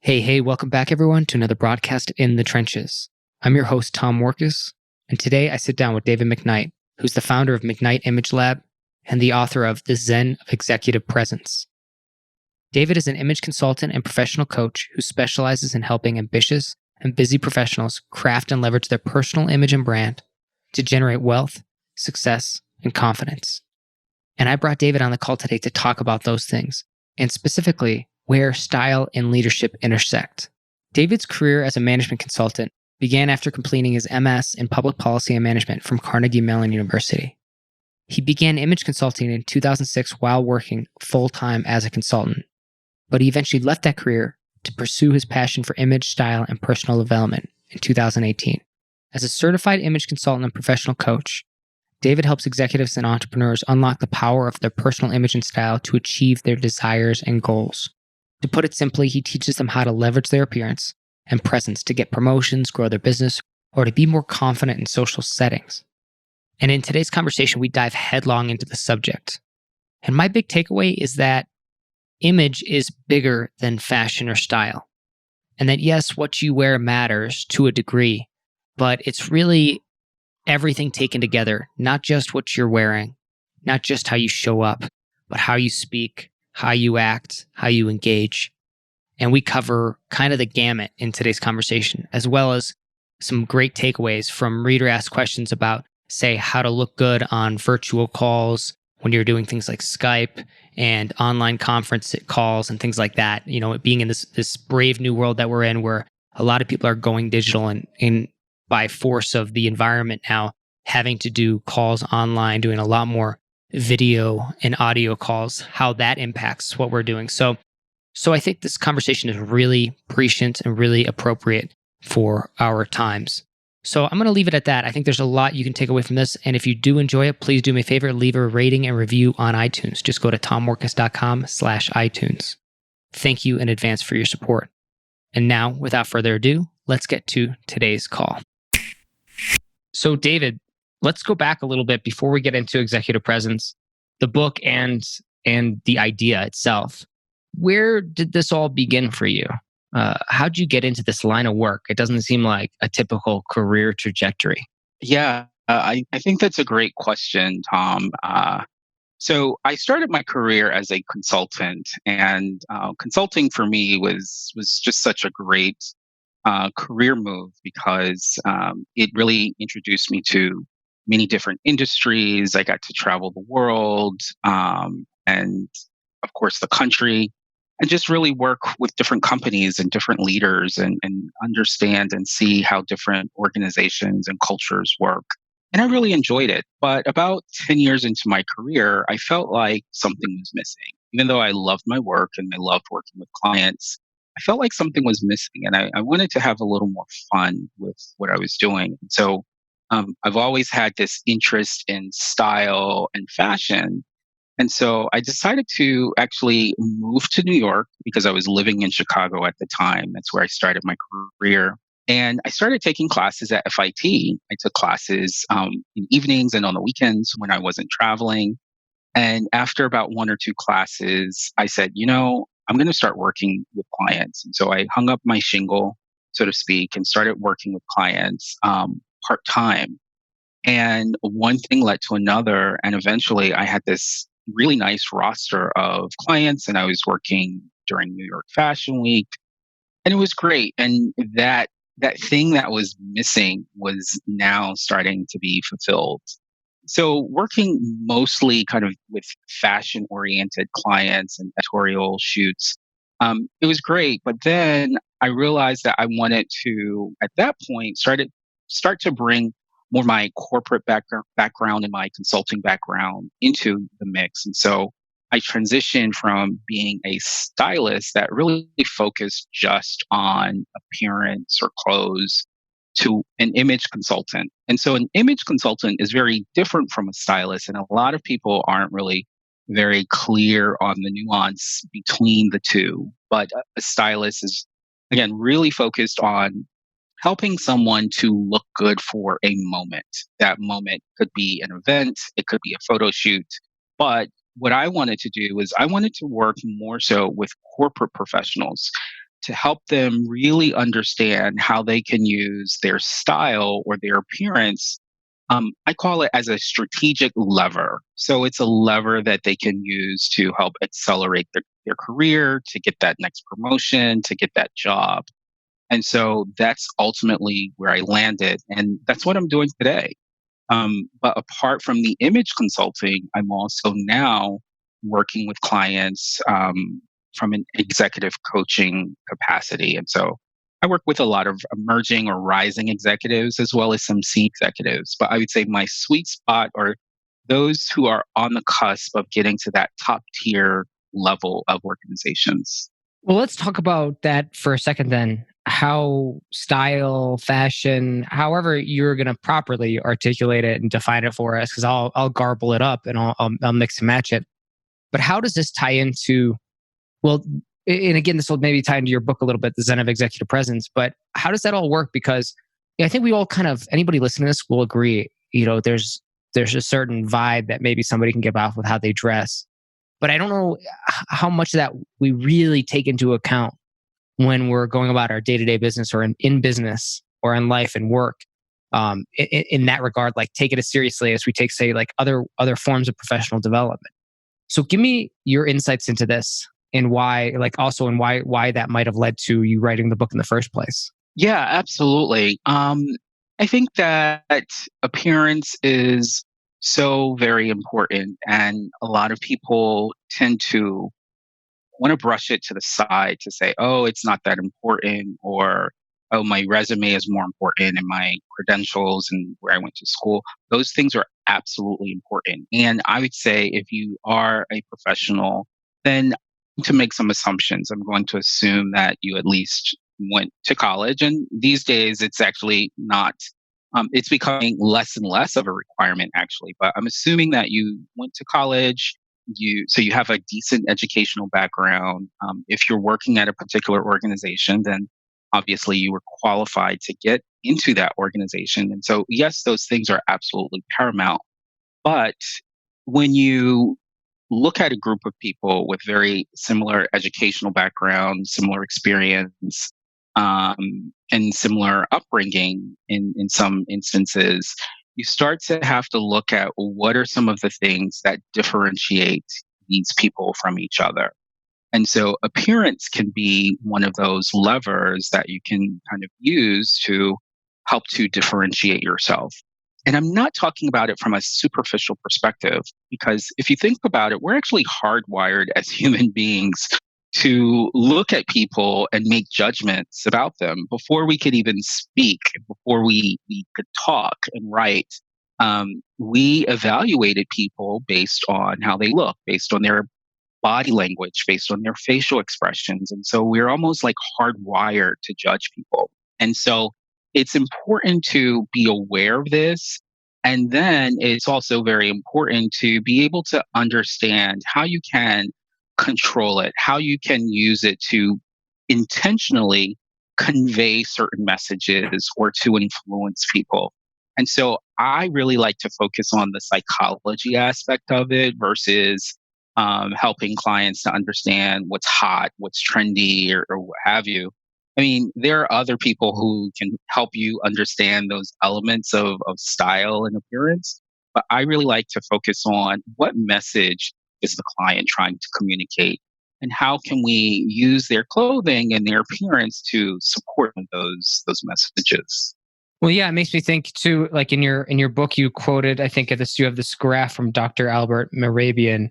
Hey, welcome back everyone to another broadcast in the trenches. I'm your host, Tom Workus, and today I sit down with David McKnight, who's the founder of McKnight Image Lab and the author of the Zen Executive Presence. David is an image consultant and professional coach who specializes in helping ambitious and busy professionals craft and leverage their personal image and brand to generate wealth, success, and confidence. And I brought David on the call today to talk about those things, and specifically where style and leadership intersect. David's career as a management consultant began after completing his MS in Public Policy and Management from Carnegie Mellon University. He began image consulting in 2006 while working full-time as a consultant, but he eventually left that career to pursue his passion for image, style, and personal development in 2018. As a certified image consultant and professional coach, David helps executives and entrepreneurs unlock the power of their personal image and style to achieve their desires and goals. To put it simply, he teaches them how to leverage their appearance and presence to get promotions, grow their business, or to be more confident in social settings. And in today's conversation, we dive headlong into the subject. And my big takeaway is that image is bigger than fashion or style. And that yes, what you wear matters to a degree, but it's really everything taken together, not just what you're wearing, not just how you show up, but how you speak, how you act, how you engage. And we cover kind of the gamut in today's conversation, as well as some great takeaways from reader asked questions about, say, how to look good on virtual calls when you're doing things like Skype and online conference calls and things like that. You know, being in this brave new world that we're in where a lot of people are going digital and by force of the environment now, having to do calls online, doing a lot more video and audio calls, how that impacts what we're doing. So I think this conversation is really prescient and really appropriate for our times. So I'm going to leave it at that. I think there's a lot you can take away from this. And if you do enjoy it, please do me a favor, leave a rating and review on iTunes. Just go to tomworkus.com/iTunes. Thank you in advance for your support. And now, without further ado, let's get to today's call. So David, let's go back a little bit before we get into Executive Presence, the book and the idea itself. Where did this all begin for you? How'd you get into this line of work? It doesn't seem like a typical career trajectory. Yeah, I think that's a great question, Tom. So I started my career as a consultant, and consulting for me was just such a great career move because it really introduced me to many different industries. I got to travel the world, and of course the country, and just really work with different companies and different leaders and understand and see how different organizations and cultures work. And I really enjoyed it. But about 10 years into my career, I felt like something was missing. Even though I loved my work and I loved working with clients, I felt like something was missing. And I wanted to have a little more fun with what I was doing. And so I've always had this interest in style and fashion. And so I decided to actually move to New York because I was living in Chicago at the time. That's where I started my career. And I started taking classes at FIT. I took classes in evenings and on the weekends when I wasn't traveling. And after about one or two classes, I said, I'm going to start working with clients. And so I hung up my shingle, so to speak, and started working with clients part time. And one thing led to another. And eventually I had this really nice roster of clients, and I was working during New York Fashion Week, and it was great. And that thing that was missing was now starting to be fulfilled. So working mostly kind of with fashion oriented clients and editorial shoots, it was great. But then I realized that I wanted to, at that point, start to bring more my corporate background and my consulting background into the mix. And so I transitioned from being a stylist that really focused just on appearance or clothes to an image consultant. And so an image consultant is very different from a stylist. And a lot of people aren't really very clear on the nuance between the two. But a stylist is, again, really focused on helping someone to look good for a moment. That moment could be an event, it could be a photo shoot. But what I wanted to do was I wanted to work more so with corporate professionals to help them really understand how they can use their style or their appearance. I call it as a strategic lever. So it's a lever that they can use to help accelerate their career, to get that next promotion, to get that job. And so that's ultimately where I landed. And that's what I'm doing today. But apart from the image consulting, I'm also now working with clients from an executive coaching capacity. And so I work with a lot of emerging or rising executives as well as some C executives. But I would say my sweet spot are those who are on the cusp of getting to that top tier level of organizations. Well, let's talk about that for a second then. How style, fashion, however you're going to properly articulate it and define it for us, because I'll garble it up and I'll mix and match it. But how does this tie into, well, and again, this will maybe tie into your book a little bit, the Zen of Executive Presence, but how does that all work? Because I think we all kind of, anybody listening to this will agree, there's a certain vibe that maybe somebody can give off with how they dress. But I don't know how much of that we really take into account when we're going about our day-to-day business or in business or in life and work. In that regard, like take it as seriously as we take, say, like other forms of professional development. So give me your insights into this and why, like also, and why that might have led to you writing the book in the first place. Yeah, absolutely. I think that appearance is so very important, and a lot of people tend to want to brush it to the side to say, oh, it's not that important, or oh, my resume is more important and my credentials and where I went to school. Those things are absolutely important. And I would say if you are a professional, then to make some assumptions, I'm going to assume that you at least went to college. And these days, it's actually not. It's becoming less and less of a requirement, actually. But I'm assuming that you went to college, you have a decent educational background. If you're working at a particular organization, then obviously you were qualified to get into that organization. And so yes, those things are absolutely paramount. But when you look at a group of people with very similar educational background, similar experience, and similar upbringing in some instances, you start to have to look at what are some of the things that differentiate these people from each other. And so appearance can be one of those levers that you can kind of use to help to differentiate yourself. And I'm not talking about it from a superficial perspective, because if you think about it, we're actually hardwired as human beings to look at people and make judgments about them before we could even speak, before we could talk and write. We evaluated people based on how they look, based on their body language, based on their facial expressions. And so we're almost like hardwired to judge people. And so it's important to be aware of this. And then it's also very important to be able to understand how you can control it, how you can use it to intentionally convey certain messages or to influence people. And so I really like to focus on the psychology aspect of it versus helping clients to understand what's hot, what's trendy, or what have you. I mean, there are other people who can help you understand those elements of style and appearance, but I really like to focus on what message is the client trying to communicate, and how can we use their clothing and their appearance to support those messages. Well, yeah, it makes me think too. Like in your book, you quoted, I think, you have this graph from Dr. Albert Mehrabian,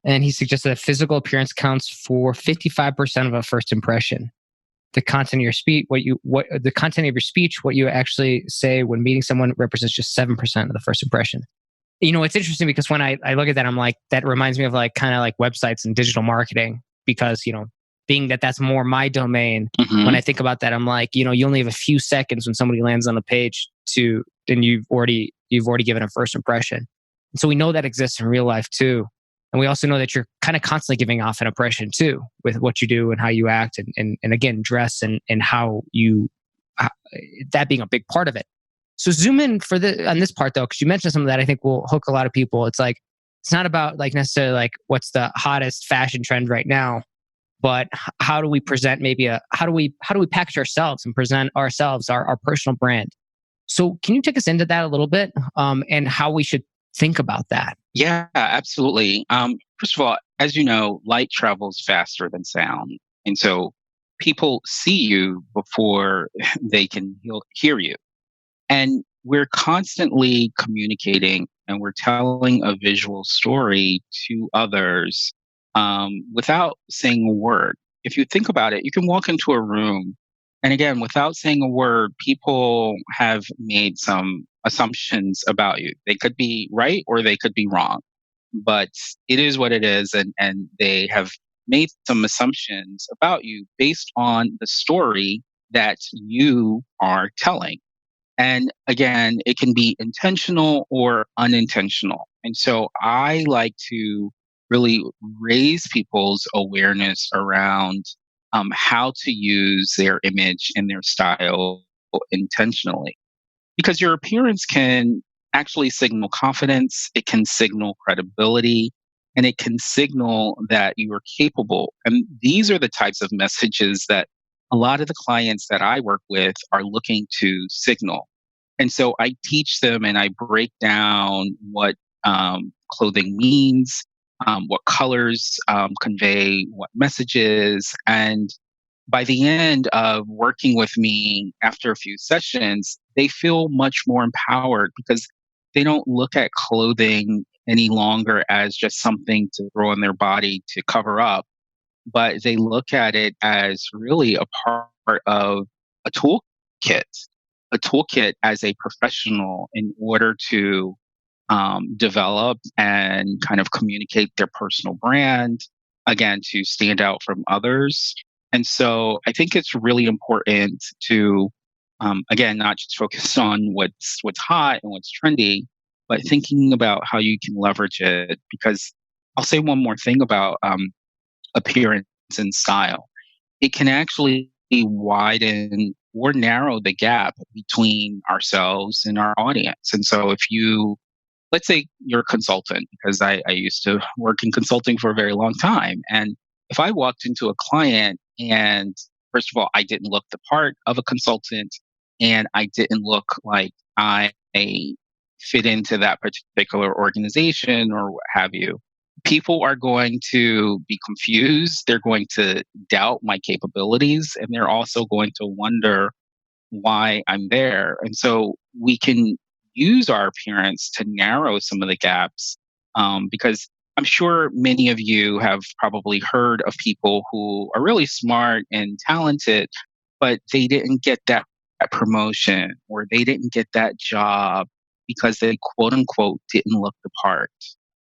and he suggested that physical appearance counts for 55% of a first impression. The content of your speech, the content of your speech, what you actually say when meeting someone, represents just 7% of the first impression. It's interesting because when I look at that, I'm like, that reminds me of like kind of like websites and digital marketing, because being that that's more my domain. When I think about that, I'm like, you only have a few seconds when somebody lands on the page then you've already given a first impression. And so we know that exists in real life too. And we also know that you're kind of constantly giving off an impression too with what you do and how you act and again, dress and how that being a big part of it. So zoom in on this part though, because you mentioned something that I think will hook a lot of people. It's like, it's not about like necessarily like what's the hottest fashion trend right now, but how do we present how do we package ourselves and present ourselves, our personal brand? So can you take us into that a little bit, and how we should think about that? Yeah, absolutely. First of all, as you know, light travels faster than sound. And so people see you before they can hear you. And we're constantly communicating and we're telling a visual story to others without saying a word. If you think about it, you can walk into a room, and again, without saying a word, people have made some assumptions about you. They could be right or they could be wrong, but it is what it is. And they have made some assumptions about you based on the story that you are telling. And again, it can be intentional or unintentional. And so I like to really raise people's awareness around how to use their image and their style intentionally. Because your appearance can actually signal confidence, it can signal credibility, and it can signal that you are capable. And these are the types of messages that a lot of the clients that I work with are looking to signal. And so I teach them and I break down what clothing means, what colors convey what messages. And by the end of working with me after a few sessions, they feel much more empowered because they don't look at clothing any longer as just something to throw on their body to cover up, but they look at it as really a part of a toolkit, a toolkit as a professional in order to develop and kind of communicate their personal brand, again, to stand out from others. And so I think it's really important to, again, not just focus on what's hot and what's trendy, but thinking about how you can leverage it. Because I'll say one more thing about appearance and style. It can actually widen or narrow the gap between ourselves and our audience. And so if you, let's say you're a consultant, because I used to work in consulting for a very long time. And if I walked into a client and, first of all, I didn't look the part of a consultant and I didn't look like I fit into that particular organization or what have you, people are going to be confused. They're going to doubt my capabilities and they're also going to wonder why I'm there. And so we can use our appearance to narrow some of the gaps, because I'm sure many of you have probably heard of people who are really smart and talented, but they didn't get that promotion or they didn't get that job because they quote unquote didn't look the part.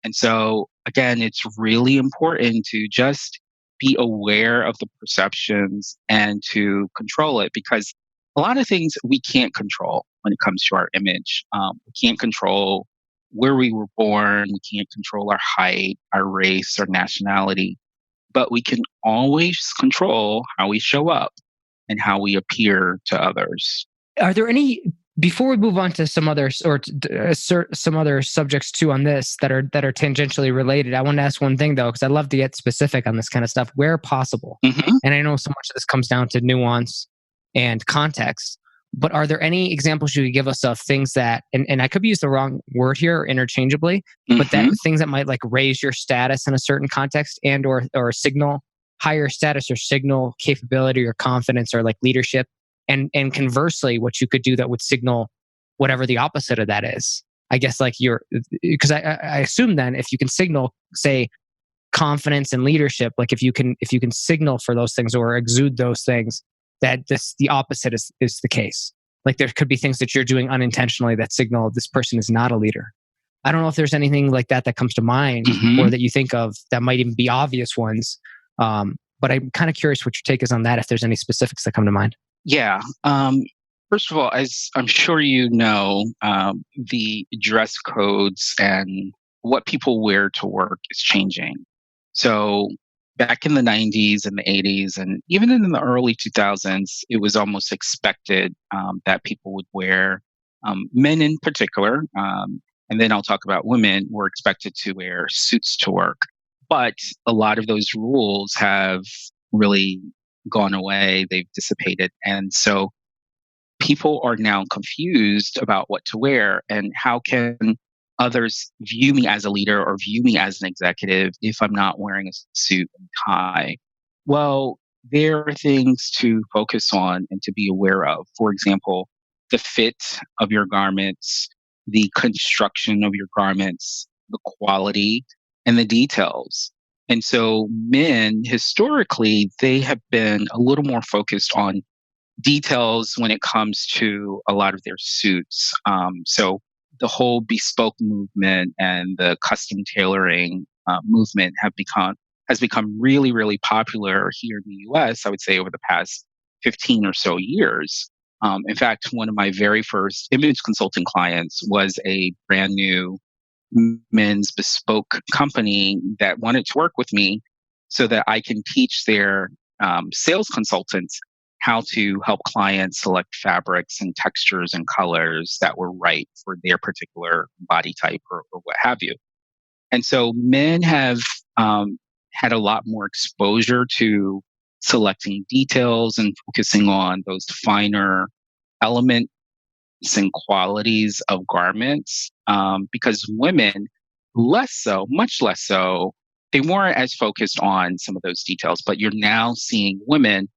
And so, again, it's really important to just be aware of the perceptions and to control it because a lot of things we can't control when it comes to our image. We can't control where we were born. We can't control our height, our race, our nationality, but we can always control how we show up and how we appear to others. Are there any, before we move on to some others or some other subjects too on this that are tangentially related, I want to ask one thing though, because I love to get specific on this kind of stuff where possible. Hmm. And I know so much of this comes down to nuance and context. But are there any examples you could give us of things that, and I could use the wrong word here interchangeably, but that Hmm. things that might like raise your status in a certain context and or signal higher status or signal capability or confidence or like leadership, and conversely, what you could do that would signal whatever the opposite of that is. I guess like you're, because I assume then if you can signal, say, confidence and leadership, like if you can signal for those things or exude those things, that the opposite is the case. Like there could be things that you're doing unintentionally that signal this person is not a leader. I don't know if there's anything like that that comes to mind or Hmm. that you think of that might even be obvious ones. But I'm kind of curious what your take is on that, if there's any specifics that come to mind. Yeah. First of all, as I'm sure you know, the dress codes and what people wear to work is changing. So back in the 90s and the 80s, and even in the early 2000s, it was almost expected that people would wear, men in particular, and then I'll talk about women, were expected to wear suits to work. But a lot of those rules have really gone away. They've dissipated. And so people are now confused about what to wear and how can others view me as a leader or view me as an executive if I'm not wearing a suit and tie. Well, there are things to focus on and to be aware of. For example, the fit of your garments, the construction of your garments, the quality, and the details. And so men historically, they have been a little more focused on details when it comes to a lot of their suits. So the whole bespoke movement and the custom tailoring movement has become really, really popular here in the U.S. I would say over the past 15 or so years. In fact, one of my very first image consulting clients was a brand new men's bespoke company that wanted to work with me so that I can teach their sales consultants how to help clients select fabrics and textures and colors that were right for their particular body type or what have you. And so men have had a lot more exposure to selecting details and focusing on those finer elements and qualities of garments, because women, less so, much less so, they weren't as focused on some of those details. But you're now seeing women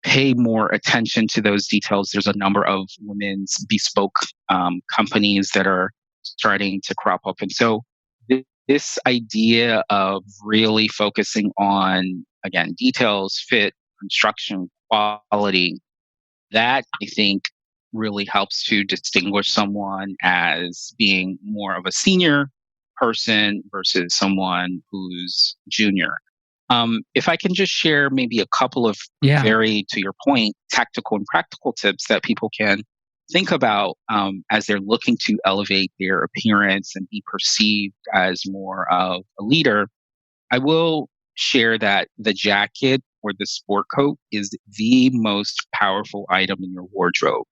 pay more attention to those details. There's a number of women's bespoke companies that are starting to crop up. And so this idea of really focusing on, again, details, fit, construction, quality, that I think really helps to distinguish someone as being more of a senior person versus someone who's junior. If I can just share maybe a couple of Yeah. very, to your point, tactical and practical tips that people can think about as they're looking to elevate their appearance and be perceived as more of a leader, I will share that the jacket or the sport coat is the most powerful item in your wardrobe.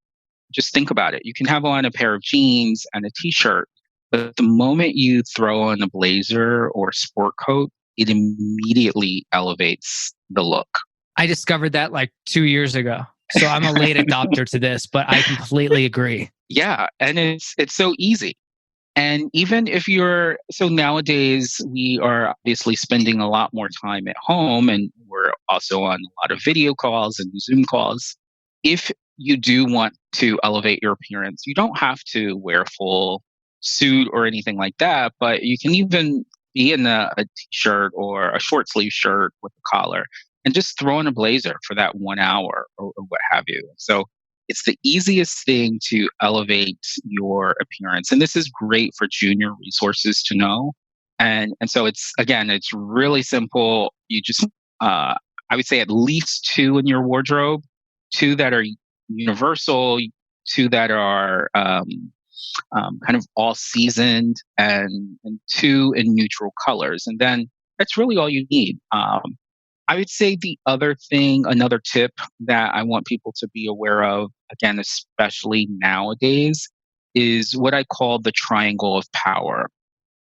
Just think about it. You can have on a pair of jeans and a t-shirt, but the moment you throw on a blazer or sport coat, it immediately elevates the look. I discovered that like 2 years ago. So I'm a late adopter to this, but I completely agree. Yeah, and it's so easy. And even if you're, so nowadays we are obviously spending a lot more time at home and we're also on a lot of video calls and Zoom calls. If you do want to elevate your appearance, you don't have to wear a full suit or anything like that, but you can even be in a t-shirt or a short sleeve shirt with a collar and just throw on a blazer for that 1 hour or what have you. So it's the easiest thing to elevate your appearance. And this is great for junior resources to know. And so it's, again, it's really simple. You just, I would say at least two in your wardrobe, two that are universal, two that are kind of all seasoned, and two in neutral colors. And then that's really all you need. I would say the other thing, another tip that I want people to be aware of, again, especially nowadays, is what I call the triangle of power.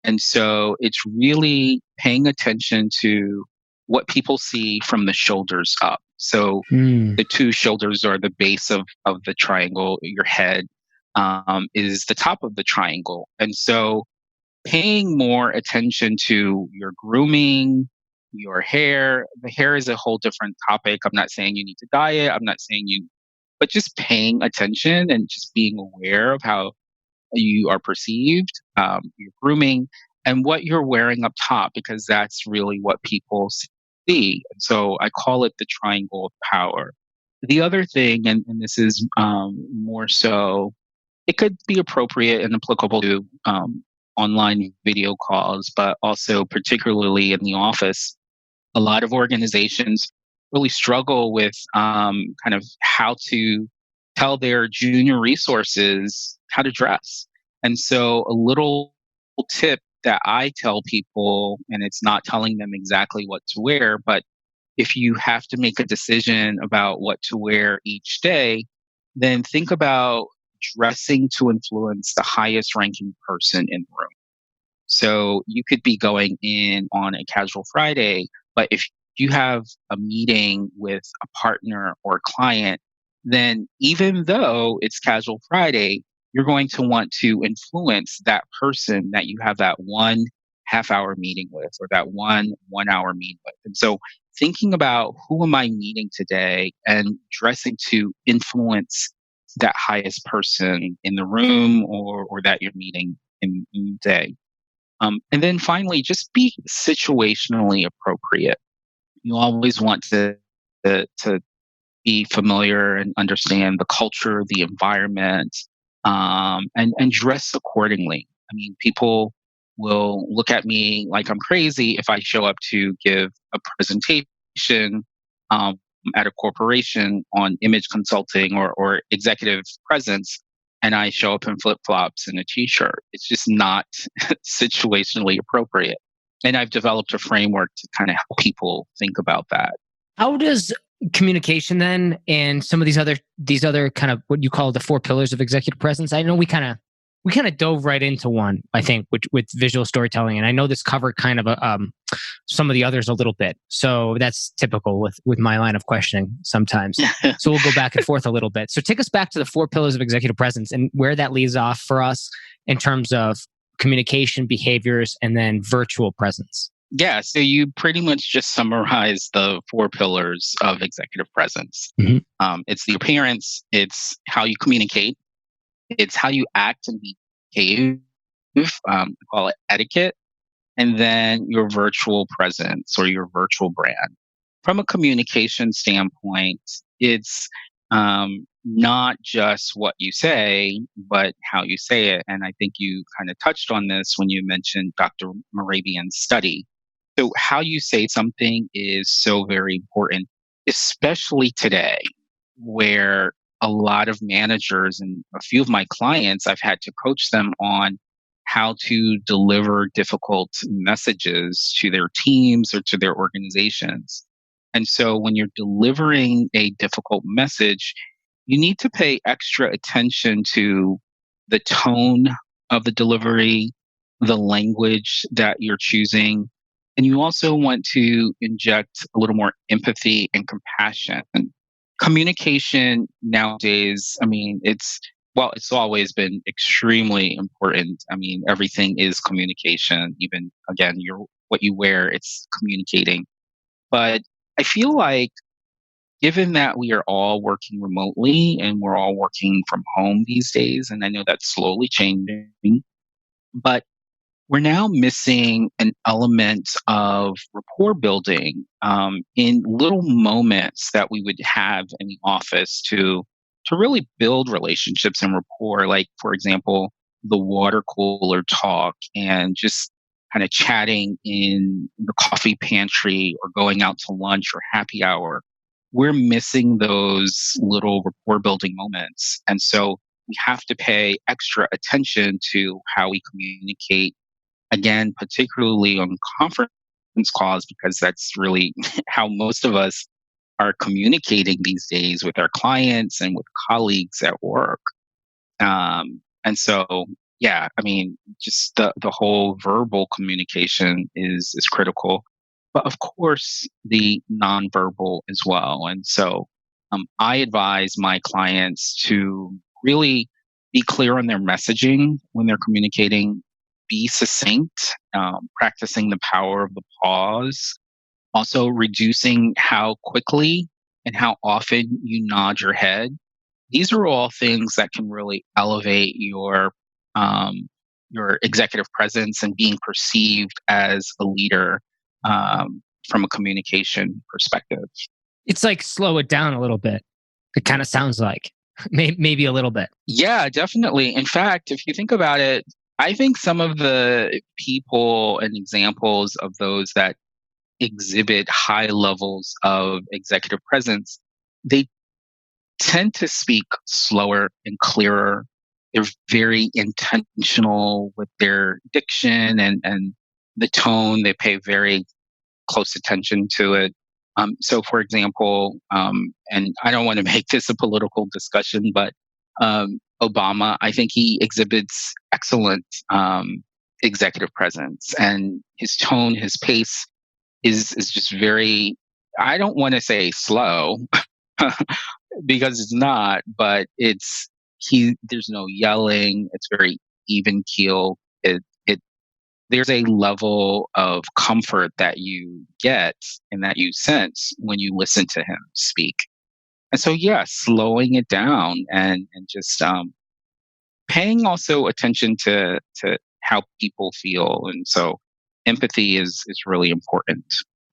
And so it's really paying attention to what people see from the shoulders up. So Hmm. the two shoulders are the base of the triangle. Your head is the top of the triangle. And so paying more attention to your grooming, your hair. The hair is a whole different topic. I'm not saying you need to dye it. I'm not saying you, but just paying attention and just being aware of how you are perceived, your grooming, and what you're wearing up top, because that's really what people see. And so I call it the triangle of power. The other thing, and this is more so, it could be appropriate and applicable to online video calls, but also particularly in the office. A lot of organizations really struggle with kind of how to tell their junior resources how to dress. And so a little tip that I tell people, and it's not telling them exactly what to wear, but if you have to make a decision about what to wear each day, then think about dressing to influence the highest ranking person in the room. So you could be going in on a casual Friday, but if you have a meeting with a partner or a client, then even though it's casual Friday, you're going to want to influence that person that you have that 1 half-hour meeting with or that 1 hour meeting with. And so thinking about who am I meeting today and dressing to influence that highest person in the room or that you're meeting in the day. And then finally, just be situationally appropriate. You always want to be familiar and understand the culture, the environment, and dress accordingly. I mean, people will look at me like I'm crazy if I show up to give a presentation um, at a corporation on image consulting or executive presence, and I show up in flip flops and a t-shirt. It's just not situationally appropriate. And I've developed a framework to kind of help people think about that. How does communication and some of these other kind of what you call the four pillars of executive presence? I know we kind of dove right into one, I think, with visual storytelling, and I know this covered kind of some of the others a little bit. So that's typical with my line of questioning sometimes. So we'll go back and forth a little bit. So take us back to the four pillars of executive presence and where that leads off for us in terms of communication, behaviors, and then virtual presence. Yeah, so you pretty much just summarized the four pillars of executive presence. Mhm. It's the appearance, it's how you communicate, it's how you act and behave, we call it etiquette, and then your virtual presence or your virtual brand. From a communication standpoint, it's not just what you say, but how you say it. And I think you kind of touched on this when you mentioned Dr. Morabian's study. So, how you say something is so very important, especially today, where a lot of managers and a few of my clients, I've had to coach them on how to deliver difficult messages to their teams or to their organizations. And so, when you're delivering a difficult message, you need to pay extra attention to the tone of the delivery, the language that you're choosing, and you also want to inject a little more empathy and compassion. Communication nowadays, I mean, it's always been extremely important. I mean, everything is communication. Even again, what you wear, it's communicating. But I feel like given that we are all working remotely and we're all working from home these days, and I know that's slowly changing, but we're now missing an element of rapport building in little moments that we would have in the office to really build relationships and rapport. Like, for example, the water cooler talk and just kind of chatting in the coffee pantry or going out to lunch or happy hour. We're missing those little rapport building moments. And so we have to pay extra attention to how we communicate again, particularly on conference calls, because that's really how most of us are communicating these days with our clients and with colleagues at work. And so, yeah, I mean, just the whole verbal communication is critical, but of course, the nonverbal as well. And so, I advise my clients to really be clear on their messaging when they're communicating, be succinct, practicing the power of the pause, also reducing how quickly and how often you nod your head. These are all things that can really elevate your executive presence and being perceived as a leader from a communication perspective. It's like slow it down a little bit. It kind of sounds like maybe a little bit. Yeah, definitely. In fact, if you think about it, I think some of the people and examples of those that exhibit high levels of executive presence, they tend to speak slower and clearer. They're very intentional with their diction and the tone. They pay very close attention to it. So, for example, and I don't want to make this a political discussion, but Obama, I think he exhibits excellent executive presence, and his tone, his pace is just very I don't want to say slow because it's not, but there's no yelling. It's very even keel. It there's a level of comfort that you get and that you sense when you listen to him speak. And so, yeah, slowing it down and just paying also attention to how people feel. And so, empathy is really important.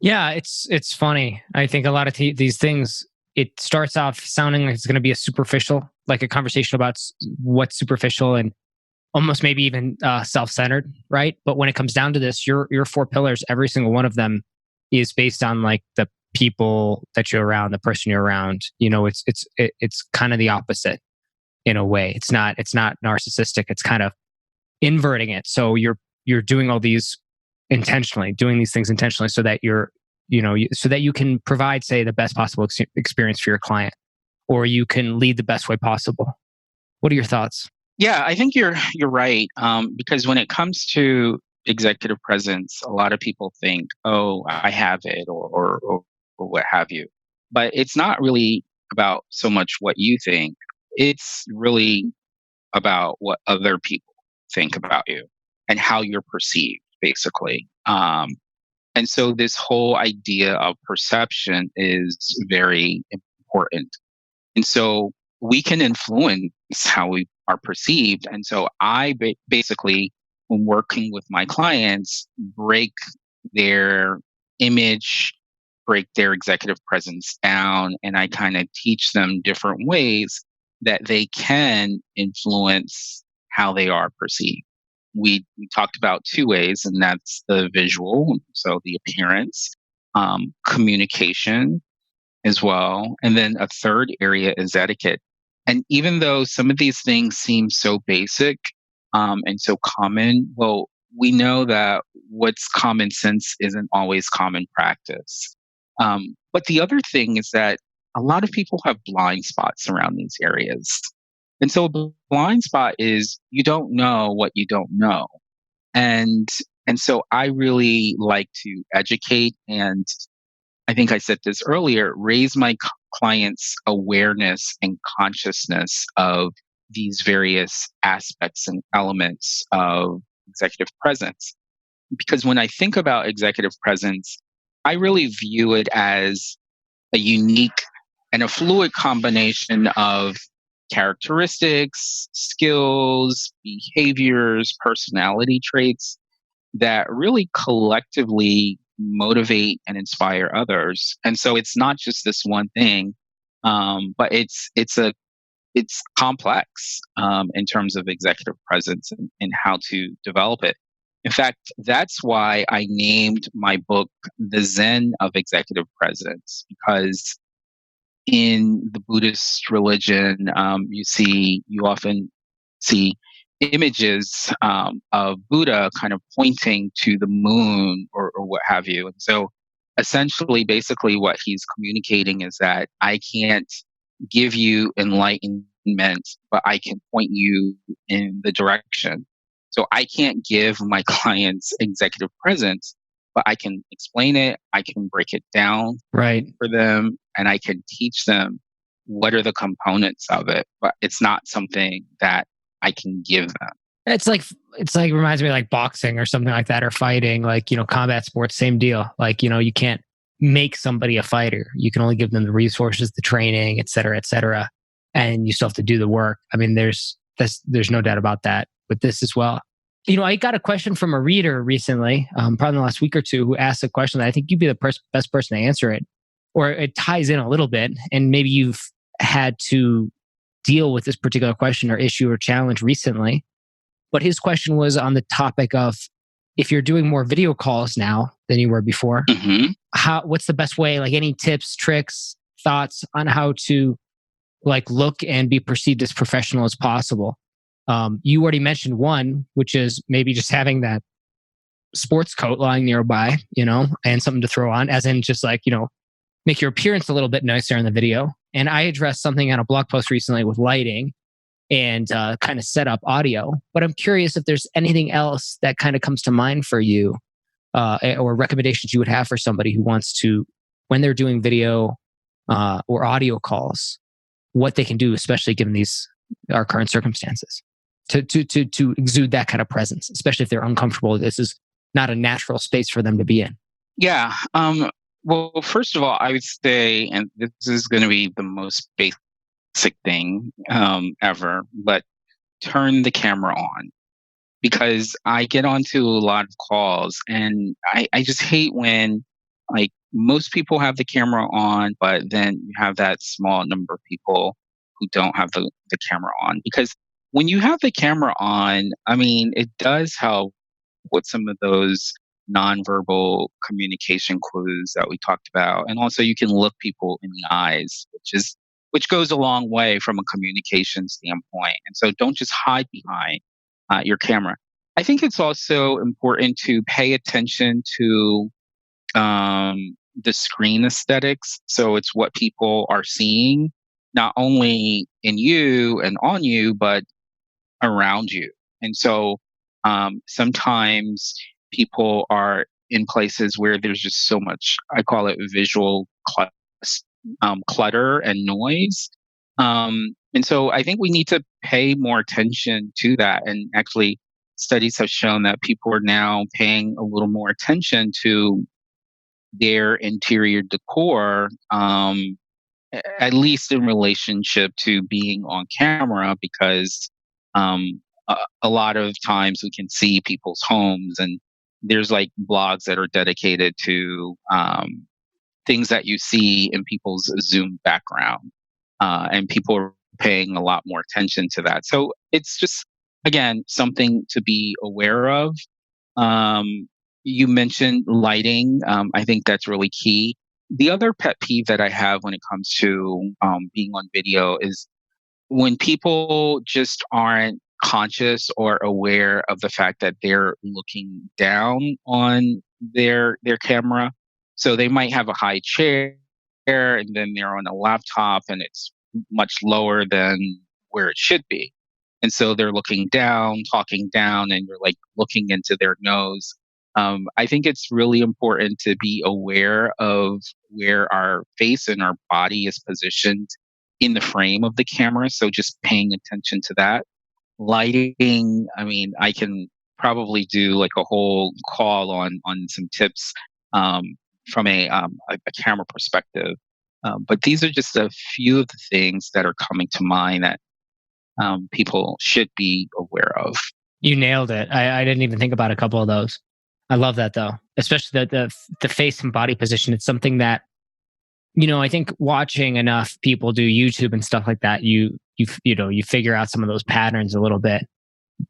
Yeah, it's funny. I think a lot of these things, it starts off sounding like it's going to be a superficial, like a conversation about what's superficial and almost maybe even self-centered, right? But when it comes down to this, your four pillars, every single one of them is based on like the people that you're around, the person you're around. It's kind of the opposite in a way. It's not narcissistic. It's kind of inverting it. So you're doing all these intentionally, doing these things intentionally, so that so that you can provide, say, the best possible experience for your client, or you can lead the best way possible. What are your thoughts? Yeah, I think you're right. Because when it comes to executive presence, a lot of people think, "Oh, I have it," or what have you. But it's not really about so much what you think. It's really about what other people think about you and how you're perceived, basically. And so this whole idea of perception is very important. And so we can influence how we are perceived. And so basically, when working with my clients, break their image, break their executive presence down, and I kind of teach them different ways that they can influence how they are perceived. We talked about two ways, and that's the visual, so the appearance, communication, as well. And then a third area is etiquette. And even though some of these things seem so basic and so common, well, we know that what's common sense isn't always common practice. But the other thing is that a lot of people have blind spots around these areas. And so a blind spot is you don't know what you don't know. And and so I really like to educate, and I think I said this earlier, raise my clients' awareness and consciousness of these various aspects and elements of executive presence. Because when I think about executive presence, I really view it as a unique and a fluid combination of characteristics, skills, behaviors, personality traits that really collectively motivate and inspire others. And so it's not just this one thing, but it's complex in terms of executive presence and how to develop it. In fact, that's why I named my book The Zen of Executive Presence, because in the Buddhist religion, you often see images of Buddha kind of pointing to the moon or what have you. And so essentially, basically, what he's communicating is that I can't give you enlightenment, but I can point you in the direction. So I can't give my clients executive presence, but I can explain it, I can break it down Right. for them, and I can teach them what are the components of it, but it's not something that I can give them. It's like reminds me of like boxing or something like that, or fighting, like, combat sports, same deal. Like, you can't make somebody a fighter. You can only give them the resources, the training, et cetera, et cetera. And you still have to do the work. I mean, there's no doubt about that with this as well. I got a question from a reader recently, probably in the last week or two, who asked a question that I think you'd be the best person to answer it, or it ties in a little bit. And maybe you've had to deal with this particular question or issue or challenge recently. But his question was on the topic of, if you're doing more video calls now than you were before, what's the best way? Like, any tips, tricks, thoughts on how to like look and be perceived as professional as possible? You already mentioned one, which is maybe just having that sports coat lying nearby, and something to throw on, as in just like, make your appearance a little bit nicer in the video. And I addressed something on a blog post recently with lighting and kind of set up audio. But I'm curious if there's anything else that kind of comes to mind for you, or recommendations you would have for somebody who wants to when they're doing video or audio calls, what they can do, especially given our current circumstances, to exude that kind of presence, especially if they're uncomfortable. This is not a natural space for them to be in. Yeah. Well, first of all, I would say, and this is going to be the most basic thing ever, but turn the camera on, because I get onto a lot of calls and I just hate when, like, most people have the camera on, but then you have that small number of people who don't have the camera on. Because when you have the camera on, I mean, it does help with some of those nonverbal communication clues that we talked about. And also you can look people in the eyes, which goes a long way from a communication standpoint. And so don't just hide behind your camera. I think it's also important to pay attention to the screen aesthetics. So it's what people are seeing, not only in you and on you, but around you. And so sometimes people are in places where there's just so much, I call it visual clutter and noise. And so I think we need to pay more attention to that. And actually, studies have shown that people are now paying a little more attention to their interior decor, at least in relationship to being on camera, because a lot of times we can see people's homes, and there's like blogs that are dedicated to things that you see in people's Zoom background, and people are paying a lot more attention to that. So it's just, again, something to be aware of. Um, you mentioned lighting. I think that's really key. The other pet peeve that I have when it comes to being on video is when people just aren't conscious or aware of the fact that they're looking down on their camera. So they might have a high chair and then they're on a laptop and it's much lower than where it should be. And so they're looking down, talking down, and you're like looking into their nose. I think it's really important to be aware of where our face and our body is positioned in the frame of the camera. So just paying attention to that. Lighting, I mean, I can probably do like a whole call on some tips from a camera perspective. But these are just a few of the things that are coming to mind that people should be aware of. You nailed it. I didn't even think about a couple of those. I love that though, especially the face and body position. It's something that, I think watching enough people do YouTube and stuff like that, you figure out some of those patterns a little bit.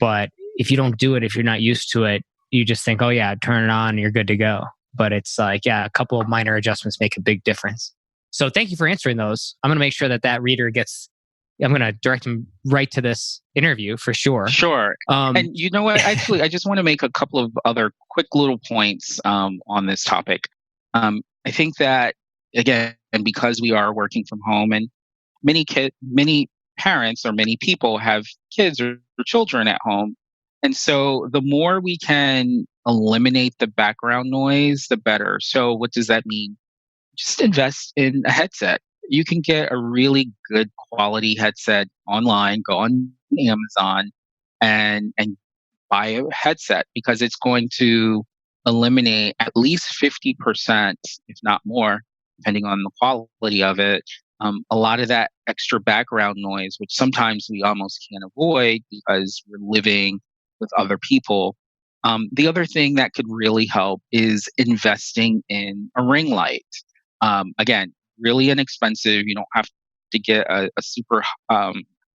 But if you don't do it, if you're not used to it, you just think, oh yeah, turn it on, and you're good to go. But it's like, yeah, a couple of minor adjustments make a big difference. So thank you for answering those. I'm going to make sure that reader I'm going to direct them right to this interview for sure. Sure. And you know what? Actually, I just want to make a couple of other quick little points on this topic. I think that, again, and because we are working from home, and many parents or many people have kids or children at home. And so the more we can eliminate the background noise, the better. So what does that mean? Just invest in a headset. You can get a really good quality headset online, go on Amazon and buy a headset, because it's going to eliminate at least 50%, if not more, depending on the quality of it. A lot of that extra background noise, which sometimes we almost can't avoid because we're living with other people. The other thing that could really help is investing in a ring light. Again, really inexpensive. You don't have to get a super,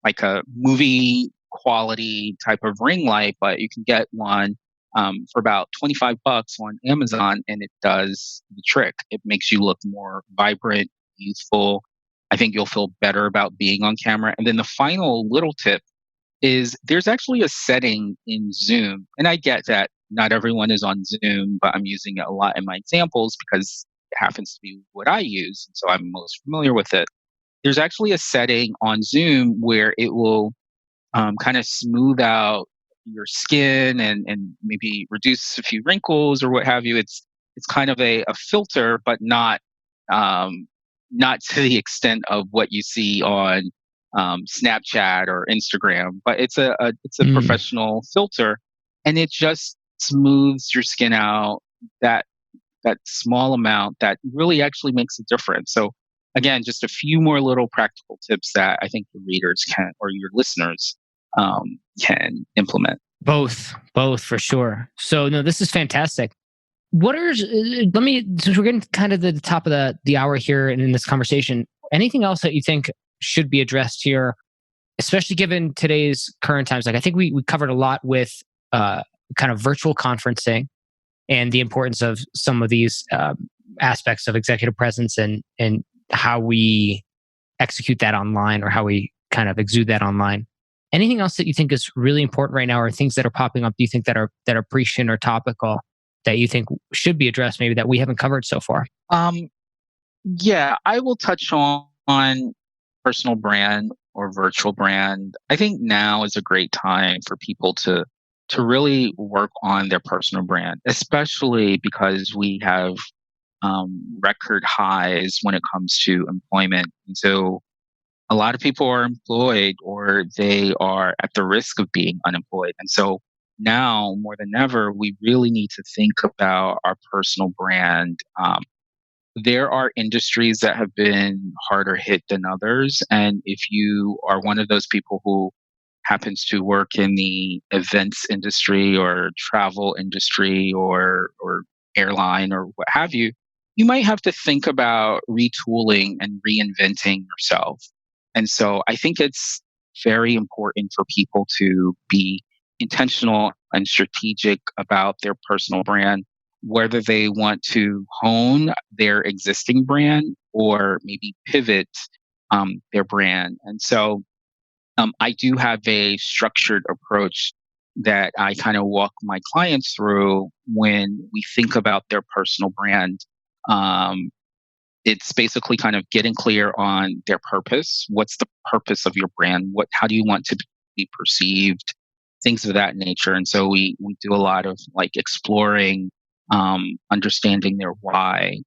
like a movie quality type of ring light, but you can get one for about $25 on Amazon, and it does the trick. It makes you look more vibrant, youthful. I think you'll feel better about being on camera. And then the final little tip is there's actually a setting in Zoom, and I get that not everyone is on Zoom, but I'm using it a lot in my examples because it happens to be what I use, and so I'm most familiar with it. There's actually a setting on Zoom where it will kind of smooth out your skin and maybe reduce a few wrinkles or what have you. It's kind of a filter, but not not to the extent of what you see on Snapchat or Instagram, but it's a Mm, professional filter, and it just smooths your skin out that that small amount that really actually makes a difference. So again, just a few more little practical tips that I think the readers can or your listeners can implement. both for sure. So no, this is fantastic. What are let me since we're getting kind of to the top of the hour here and in this conversation, anything else that you think should be addressed here, especially given today's current times? Like I think we covered a lot with uh, kind of virtual conferencing and the importance of some of these aspects of executive presence and how we execute that online or how we kind of exude that online. Anything else that you think is really important right now, or things that are popping up? Do you think that are prescient or topical that you think should be addressed, maybe that we haven't covered so far? Um, yeah, I will touch on personal brand or virtual brand. I think now is a great time for people to really work on their personal brand, especially because we have record highs when it comes to employment. And so a lot of people are employed or they are at the risk of being unemployed. And so now more than ever, we really need to think about our personal brand. There are industries that have been harder hit than others. And if you are one of those people who happens to work in the events industry or travel industry or airline or what have you, you might have to think about retooling and reinventing yourself. And so I think it's very important for people to be intentional and strategic about their personal brand, whether they want to hone their existing brand or maybe pivot their brand. And so I do have a structured approach that I kind of walk my clients through when we think about their personal brand. Um, it's basically kind of getting clear on their purpose. What's the purpose of your brand? How do you want to be perceived? Things of that nature. And so we do a lot of like exploring, understanding their why.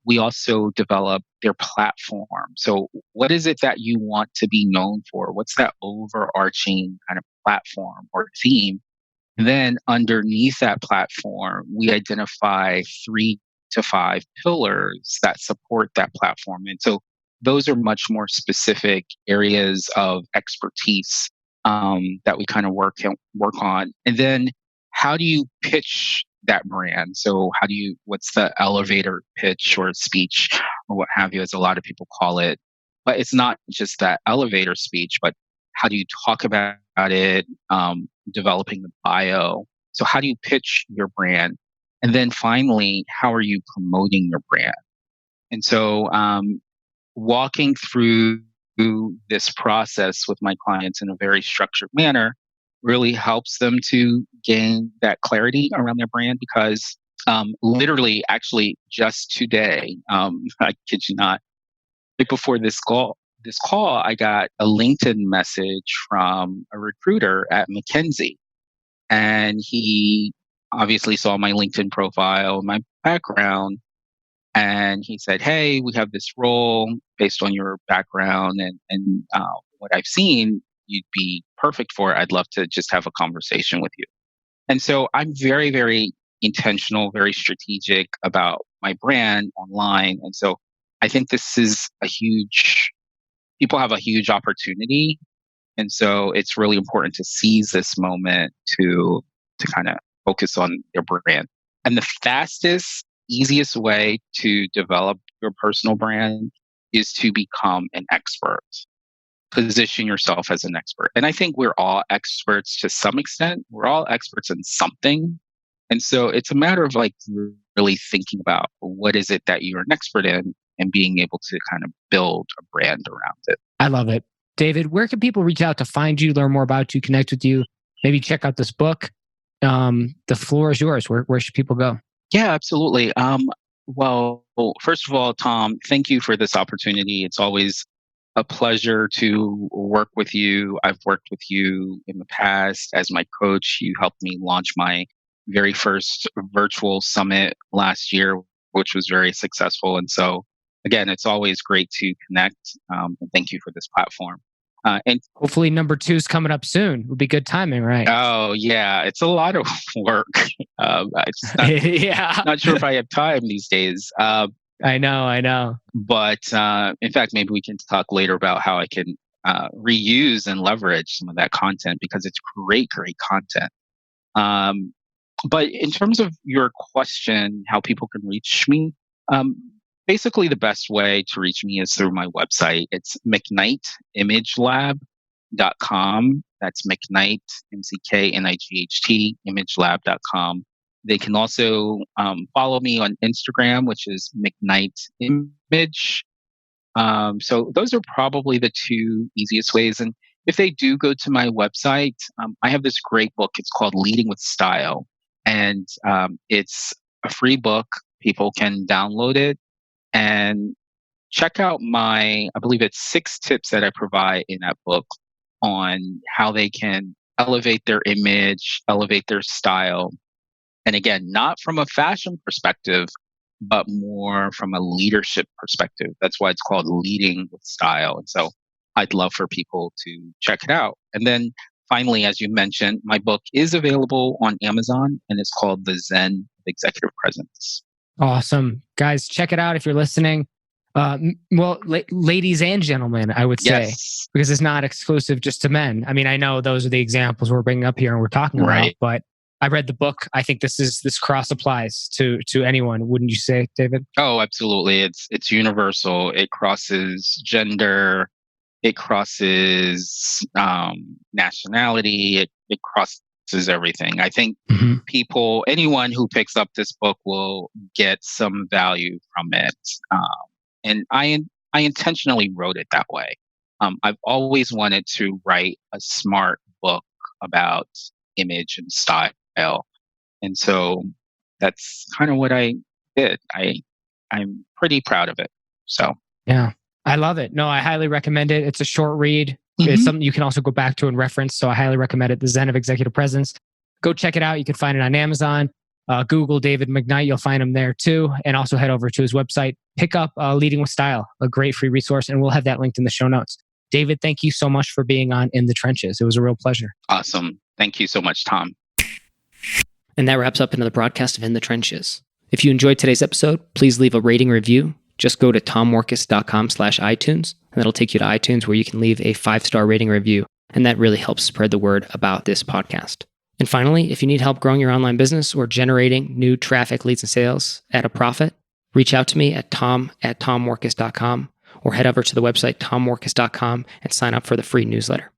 We also develop their platform. So what is it that you want to be known for? What's that overarching kind of platform or theme? And then underneath that platform, we identify 3 to 5 pillars that support that platform. And so those are much more specific areas of expertise that we kind of work on. And then how do you pitch that brand? So what's the elevator pitch or speech or what have you, as a lot of people call it. But it's not just that elevator speech, but how do you talk about it? Developing the bio. So how do you pitch your brand? And then finally, how are you promoting your brand? And so walking through this process with my clients in a very structured manner really helps them to gain that clarity around their brand because literally, actually, just today, I kid you not, right before this call, I got a LinkedIn message from a recruiter at McKinsey, and he obviously saw my LinkedIn profile, my background, and he said, "Hey, we have this role based on your background and what I've seen. You'd be perfect for it. I'd love to just have a conversation with you." And so I'm very, very intentional, very strategic about my brand online. And so I think this is people have a huge opportunity. And so it's really important to seize this moment to kind of focus on your brand. And the fastest, easiest way to develop your personal brand is to become an expert. Position yourself as an expert. And I think we're all experts to some extent. We're all experts in something. And so it's a matter of like really thinking about what is it that you're an expert in and being able to kind of build a brand around it. I love it. David, where can people reach out to find you, learn more about you, connect with you, maybe check out this book? The floor is yours. Where should people go? Yeah, absolutely. Well, first of all, Tom, thank you for this opportunity. It's always a pleasure to work with you. I've worked with you in the past as my coach. You helped me launch my very first virtual summit last year, which was very successful. And so again, it's always great to connect. And thank you for this platform. And Hopefully, number two is coming up soon. Would be good timing, right? oh yeah, it's a lot of work. It's not Yeah, not sure if I have time these days. I know, I know. But in fact, maybe we can talk later about how I can reuse and leverage some of that content because it's great, great content. Um, but in terms of your question, how people can reach me, um, basically the best way to reach me is through my website. It's McKnightImageLab.com. That's McKnight, McKnight, imagelab.com. They can also follow me on Instagram, which is McKnight Image. So those are probably the two easiest ways. And if they do go to my website, I have this great book. It's called Leading with Style, and it's a free book. People can download it and check out I believe it's 6 tips that I provide in that book on how they can elevate their image, elevate their style. And again, not from a fashion perspective, but more from a leadership perspective. That's why it's called Leading with Style. And so I'd love for people to check it out. And then finally, as you mentioned, my book is available on Amazon and it's called The Zen Executive Presence. Awesome. Guys, check it out if you're listening. Ladies and gentlemen, I would say, Yes. because it's not exclusive just to men. I mean, I know those are the examples we're bringing up here and we're talking about, Right. but I read the book. I think this cross applies to anyone. Wouldn't you say, David? Oh, absolutely. It's universal. It crosses gender. It crosses nationality. It crosses everything. I think anyone who picks up this book will get some value from it. And I intentionally wrote it that way. I've always wanted to write a smart book about image and style. And so that's kind of what I did. I'm pretty proud of it. So Yeah, I love it. No, I highly recommend it. It's a short read. It's something you can also go back to and reference. So I highly recommend it. The Zen of Executive Presence. Go check it out. You can find it on Amazon. Google David McKnight. You'll find him there too. And also head over to his website. Pick up Leading with Style, a great free resource. And we'll have that linked in the show notes. David, thank you so much for being on In the Trenches. It was a real pleasure. Awesome. Thank you so much, Tom. And that wraps up another broadcast of In the Trenches. If you enjoyed today's episode, please leave a rating review. Just go to tomworkus.com/iTunes, and that'll take you to iTunes where you can leave a 5-star rating review. And that really helps spread the word about this podcast. And finally, if you need help growing your online business or generating new traffic, leads, and sales at a profit, reach out to me at tom@tomworkus.com or head over to the website tomworkus.com and sign up for the free newsletter.